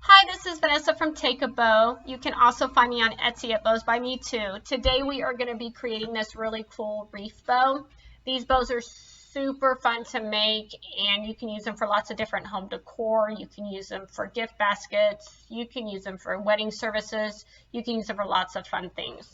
Hi, this is Vanessa from Take a Bow. You can also find me on Etsy at Bows by Me Too. Today we are going to be creating this really cool wreath bow. These bows are super fun to make and you can use them for lots of different home decor. You can use them for gift baskets. You can use them for wedding services. You can use them for lots of fun things.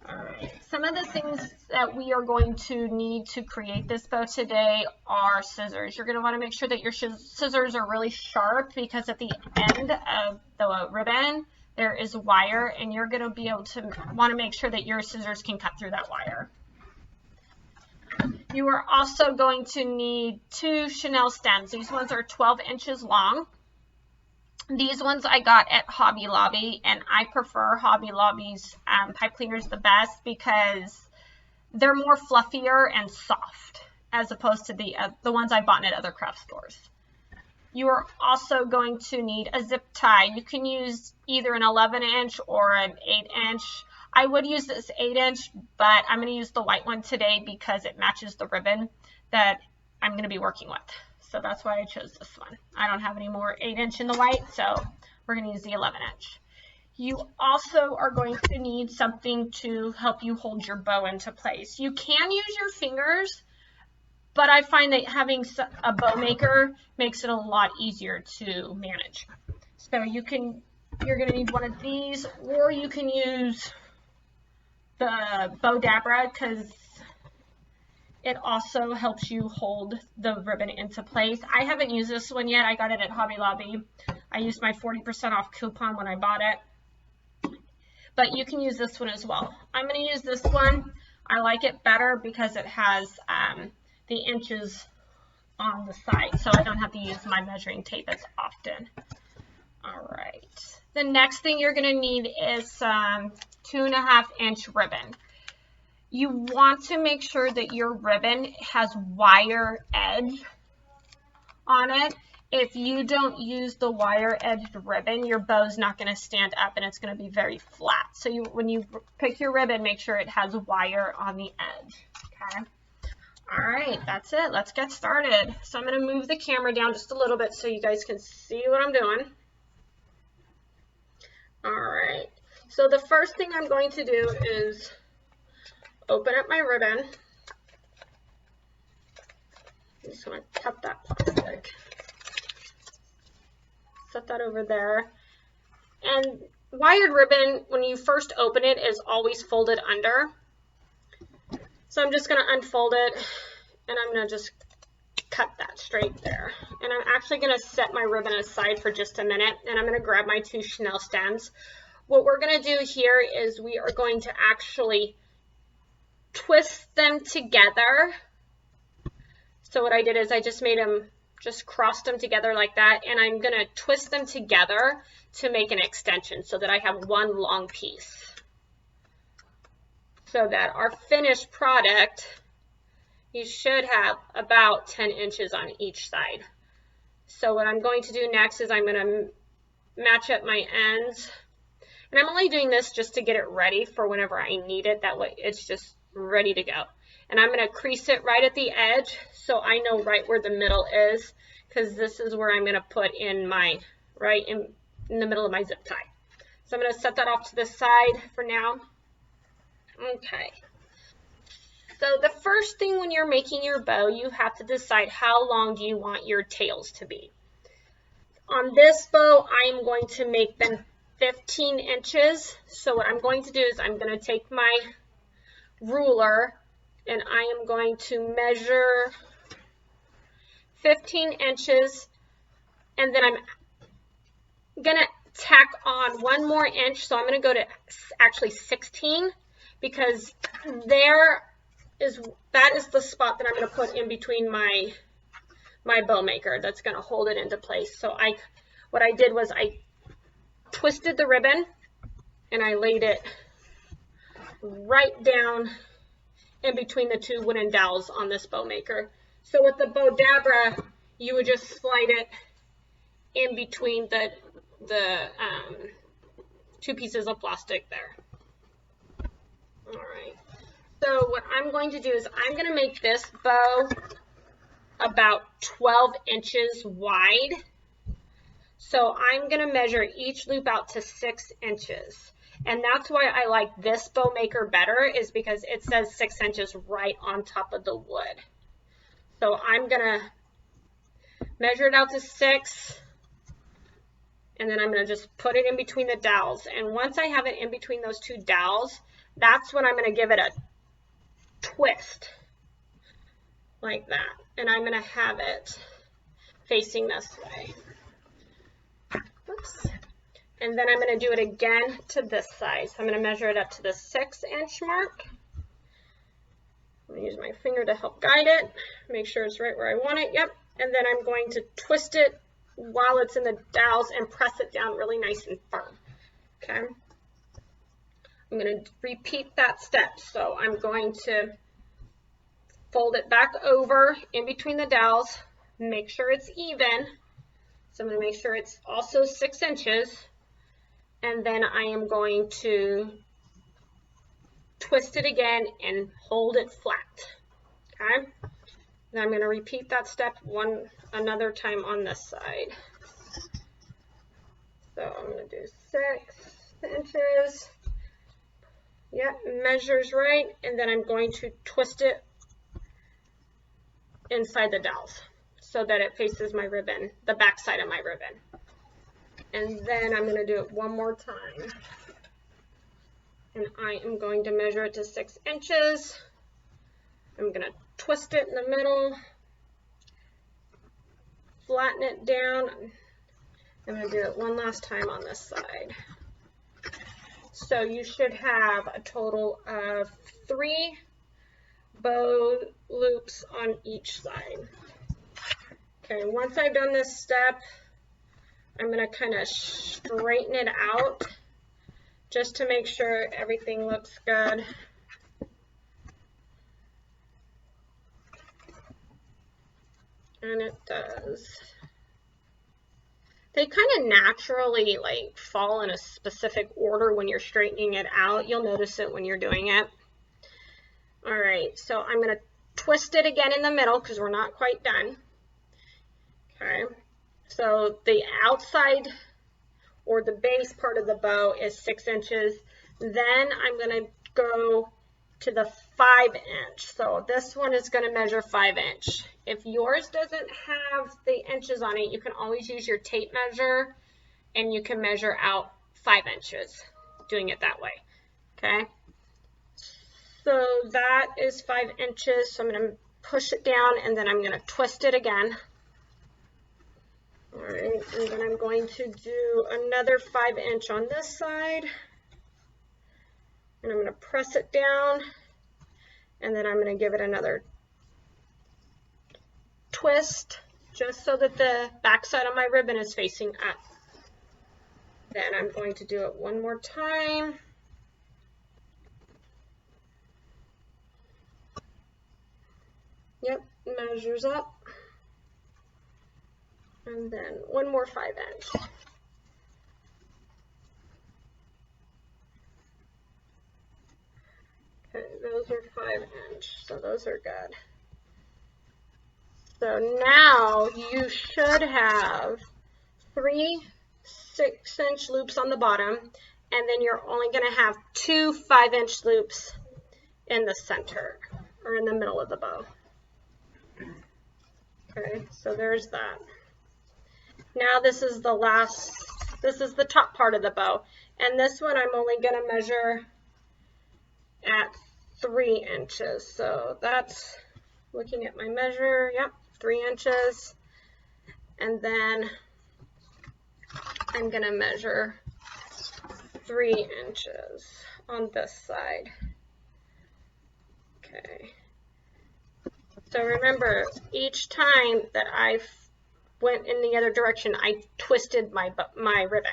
Alright, some of the things that we are going to need to create this bow today are scissors. You're going to want to make sure that your scissors are really sharp because at the end of the ribbon there is wire and you're going to be able to want to make sure that your scissors can cut through that wire. You are also going to need 2 chenille stems. These ones are 12 inches long. These ones I got at Hobby Lobby, and I prefer Hobby Lobby's pipe cleaners the best because they're more fluffier and soft as opposed to the ones I bought at other craft stores. You are also going to need a zip tie. You can use either an 11-inch or an 8-inch. I would use this 8-inch, but I'm going to use the white one today because it matches the ribbon that I'm going to be working with. So that's why I chose this one. I don't have any more 8-inch in the white, so we're going to use the 11-inch. You also are going to need something to help you hold your bow into place. You can use your fingers, but I find that having a bow maker makes it a lot easier to manage. So you're going to need one of these, or you can use the bow dabra because it also helps you hold the ribbon into place. I haven't used this one yet. I got it at Hobby Lobby. I used my 40% off coupon when I bought it. But you can use this one as well. I'm going to use this one. I like it better because it has the inches on the side, so I don't have to use my measuring tape as often. All right. The next thing you're going to need is some 2.5-inch ribbon. You want to make sure that your ribbon has wire edge on it. If you don't use the wire edged ribbon, your bow's not going to stand up and it's going to be very flat. So when you pick your ribbon, make sure it has wire on the edge. Okay. All right, that's it. Let's get started. So I'm going to move the camera down just a little bit so you guys can see what I'm doing. All right. So the first thing I'm going to do is open up my ribbon. I'm just going to cut that plastic. Set that over there. And wired ribbon, when you first open it, is always folded under. So I'm just going to unfold it, and I'm going to just cut that straight there. And I'm actually going to set my ribbon aside for just a minute, and I'm going to grab my 2 chenille stems. What we're going to do here is we are going to actually twist them together. So what I did is I just crossed them together like that, and I'm going to twist them together to make an extension so that I have one long piece. So that our finished product, you should have about 10 inches on each side. So what I'm going to do next is I'm going to match up my ends. And I'm only doing this just to get it ready for whenever I need it. That way it's just ready to go. And I'm going to crease it right at the edge so I know right where the middle is, because this is where I'm going to put in my, right in the middle of my zip tie. So I'm going to set that off to the side for now. Okay. So the first thing when you're making your bow, you have to decide how long do you want your tails to be. On this bow, I'm going to make them 15 inches. So what I'm going to do is I'm going to take my ruler and I am going to measure 15 inches, and then I'm going to tack on 1 more inch. So I'm going to go to actually 16 because that is the spot that I'm going to put in between my bow maker that's going to hold it into place. So what I did was I twisted the ribbon and I laid it right down in between the 2 wooden dowels on this bow maker. So with the bow dabra, you would just slide it in between the 2 pieces of plastic there. All right. So what I'm going to do is I'm going to make this bow about 12 inches wide. So I'm going to measure each loop out to 6 inches. And that's why I like this bow maker better, is because it says 6 inches right on top of the wood. So I'm going to measure it out to 6, and then I'm going to just put it in between the dowels. And once I have it in between those two dowels, that's when I'm going to give it a twist like that. And I'm going to have it facing this way. Oops. And then I'm going to do it again to this side. So I'm going to measure it up to the 6-inch mark. I'm going to use my finger to help guide it, make sure it's right where I want it. Yep. And then I'm going to twist it while it's in the dowels and press it down really nice and firm. Okay. I'm going to repeat that step. So I'm going to fold it back over in between the dowels, make sure it's even. So I'm going to make sure it's also 6 inches. And then I am going to twist it again and hold it flat. Okay. Then I'm going to repeat that step another time on this side. So I'm going to do 6 inches. Yep, measures right. And then I'm going to twist it inside the dowels so that it faces my ribbon, the back side of my ribbon. And then I'm going to do it one more time. And I am going to measure it to 6 inches. I'm going to twist it in the middle, flatten it down. I'm going to do it one last time on this side. So you should have a total of 3 bow loops on each side. Okay, once I've done this step, I'm going to kind of straighten it out just to make sure everything looks good. And it does. They kind of naturally like fall in a specific order when you're straightening it out. You'll notice it when you're doing it. All right, so I'm going to twist it again in the middle because we're not quite done. Okay, so the outside or the base part of the bow is 6 inches. Then I'm going to go to the 5-inch. So this one is going to measure 5-inch. If yours doesn't have the inches on it, you can always use your tape measure and you can measure out 5 inches doing it that way. Okay. So that is 5 inches. So I'm going to push it down and then I'm going to twist it again. All right. And then I'm going to do another 5-inch on this side. And I'm going to press it down. And then I'm going to give it another twist just so that the back side of my ribbon is facing up. Then I'm going to do it one more time. Yep, measures up. And then one more 5-inch. Okay, those are 5-inch, so those are good. So now you should have 3 6-inch loops on the bottom, and then you're only going to have 2 5-inch loops in the center or in the middle of the bow. Okay, so there's that. Now this is the top part of the bow, and this one I'm only going to measure at 3 inches. So that's looking at my measure. Yep, 3 inches. And then I'm going to measure 3 inches on this side. Okay. So remember, each time that I went in the other direction, I twisted my ribbon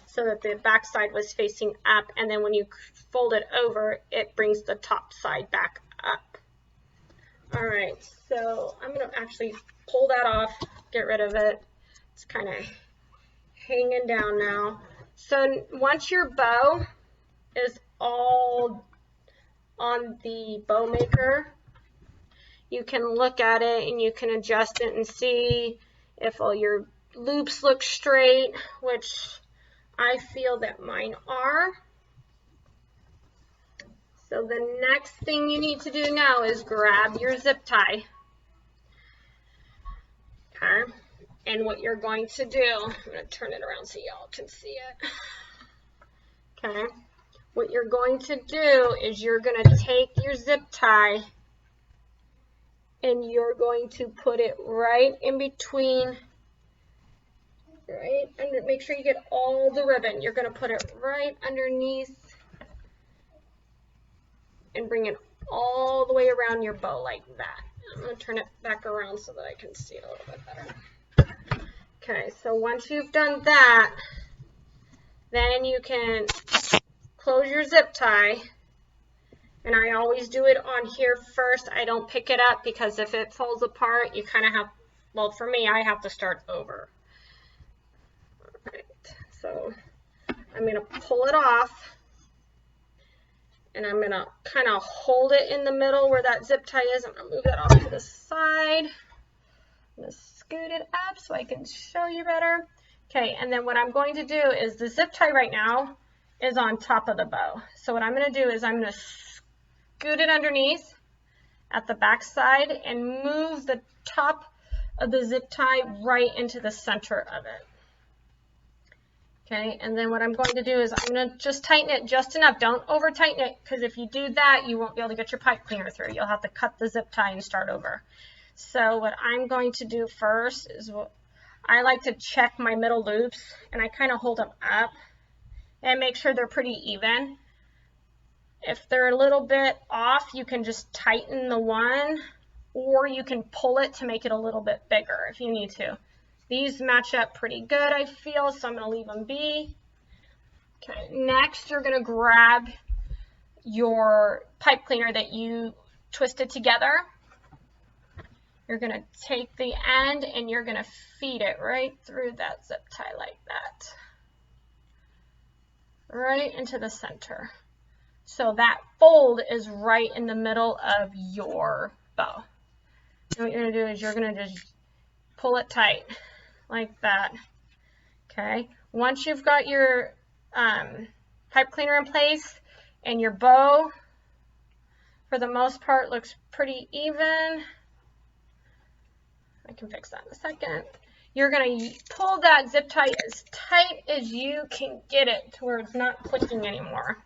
so that the back side was facing up, and then when you fold it over, it brings the top side back up. All right, so I'm going to actually pull that off, get rid of it. It's kind of hanging down now. So once your bow is all on the bow maker, you can look at it and you can adjust it and see if all your loops look straight, which I feel that mine are. So the next thing you need to do now is grab your zip tie. Okay. And what you're going to do, I'm going to turn it around so y'all can see it. Okay. What you're going to do is you're going to take your zip tie and you're going to put it right in between, right under, make sure you get all the ribbon. You're going to put it right underneath and bring it all the way around your bow like that. I'm going to turn it back around so that I can see it a little bit better. Okay, so once you've done that, then you can close your zip tie. And I always do it on here first. I don't pick it up because if it falls apart, you kind of have, well, for me, I have to start over. All right, so I'm going to pull it off. And I'm going to kind of hold it in the middle where that zip tie is. I'm going to move that off to the side. I'm going to scoot it up so I can show you better. Okay, and then what I'm going to do is the zip tie right now is on top of the bow. So what I'm going to do is I'm going to scoot it underneath at the back side and move the top of the zip tie right into the center of it. Okay, and then what I'm going to do is I'm going to just tighten it just enough. Don't over tighten it, because if you do that, you won't be able to get your pipe cleaner through. You'll have to cut the zip tie and start over. So what I'm going to do first is I like to check my middle loops, and I kind of hold them up and make sure they're pretty even. If they're a little bit off, you can just tighten the one, or you can pull it to make it a little bit bigger if you need to. These match up pretty good, I feel, so I'm going to leave them be. Okay, next you're going to grab your pipe cleaner that you twisted together. You're going to take the end and you're going to feed it right through that zip tie like that. Right into the center. So that fold is right in the middle of your bow. And what you're going to do is you're going to just pull it tight like that. Okay. Once you've got your pipe cleaner in place and your bow, for the most part, looks pretty even. I can fix that in a second. You're going to pull that zip tie as tight as you can get it to where it's not clicking anymore.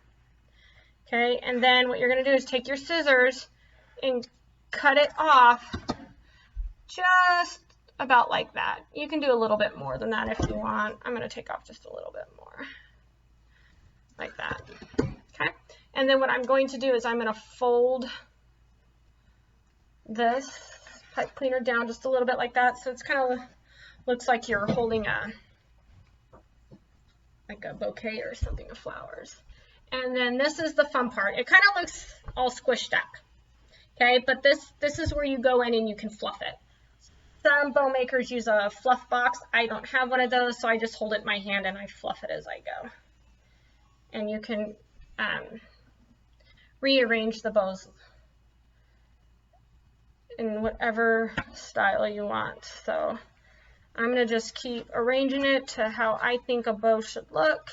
Okay, and then what you're going to do is take your scissors and cut it off just about like that. You can do a little bit more than that if you want. I'm going to take off just a little bit more. Like that. Okay, and then what I'm going to do is I'm going to fold this pipe cleaner down just a little bit like that, so it's kind of looks like you're holding like a bouquet or something of flowers. And then this is the fun part. It kind of looks all squished up, okay? But this is where you go in and you can fluff it. Some bow makers use a fluff box. I don't have one of those, so I just hold it in my hand and I fluff it as I go. And you can rearrange the bows in whatever style you want. So I'm going to just keep arranging it to how I think a bow should look.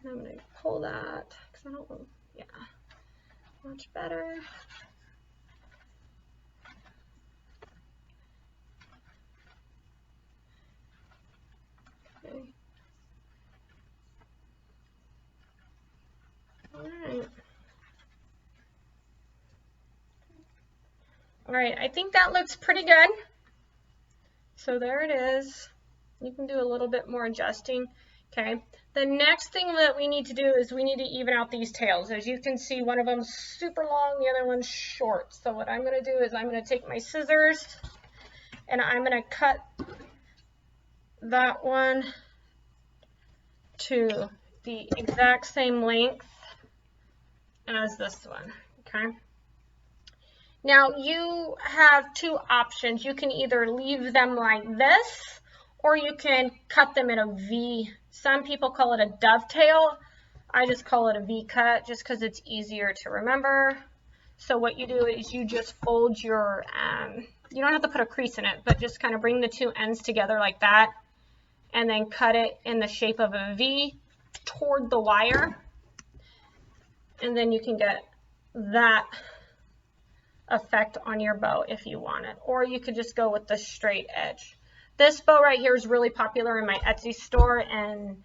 I'm going to pull that because I don't want, yeah, much better. Okay. All right, I think that looks pretty good. So there it is. You can do a little bit more adjusting. Okay, the next thing that we need to do is we need to even out these tails. As you can see, one of them's super long, the other one's short. So what I'm going to do is I'm going to take my scissors and I'm going to cut that one to the exact same length as this one. Okay. Now you have two options. You can either leave them like this, or you can cut them in a V. Some people call it a dovetail. I just call it a V cut just because it's easier to remember. So what you do is you just fold your you don't have to put a crease in it, but just kind of bring the two ends together like that, and then cut it in the shape of a V toward the wire, and then you can get that effect on your bow if you want it, or you could just go with the straight edge. This bow right here is really popular in my Etsy store, and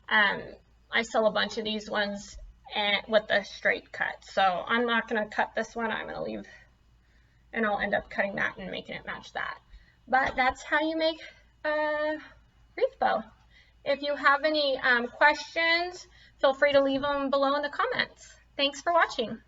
I sell a bunch of these ones with the straight cut. So I'm not going to cut this one. I'm going to leave, and I'll end up cutting that and making it match that. But that's how you make a wreath bow. If you have any questions, feel free to leave them below in the comments. Thanks for watching.